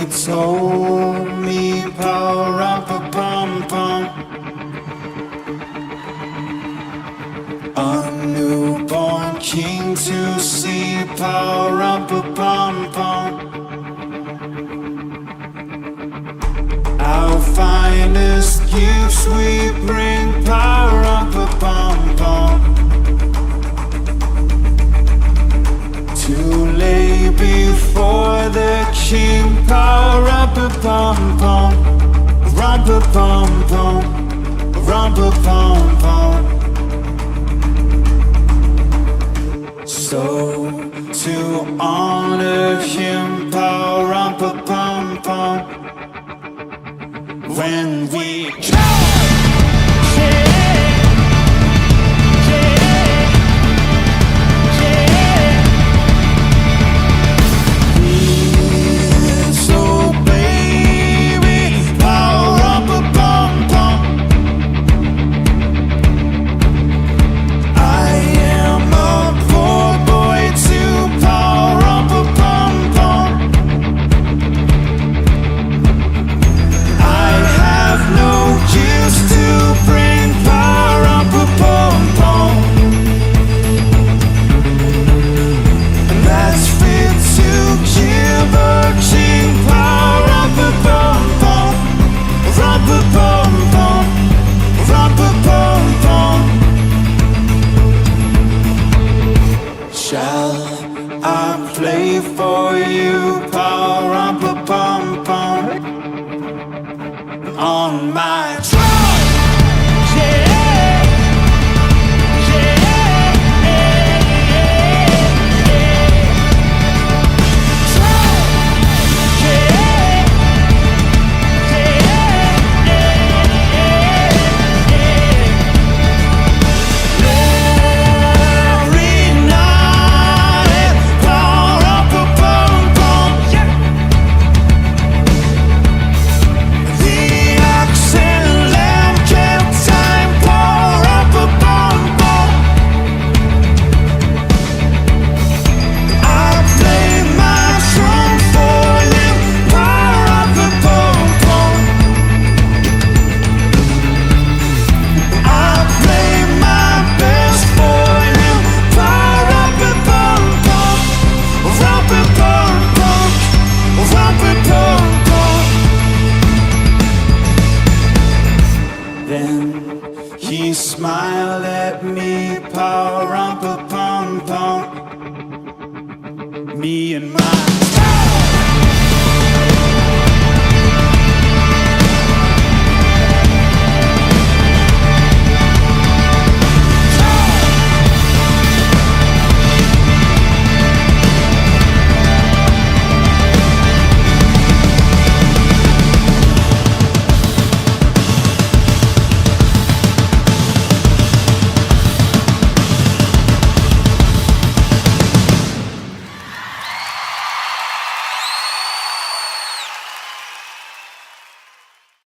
He told me power up a bum bum. A newborn king to see power up a bum bum. Our finest gifts we bring power up a bum bum. To lay before the king, power up a bum bum, rump a bum bum, rump a bum bum. So to honor him, power up a bum bum. When we play for you, power up a bum bum on my drum. He smiled at me, power up a bum bum. Me and my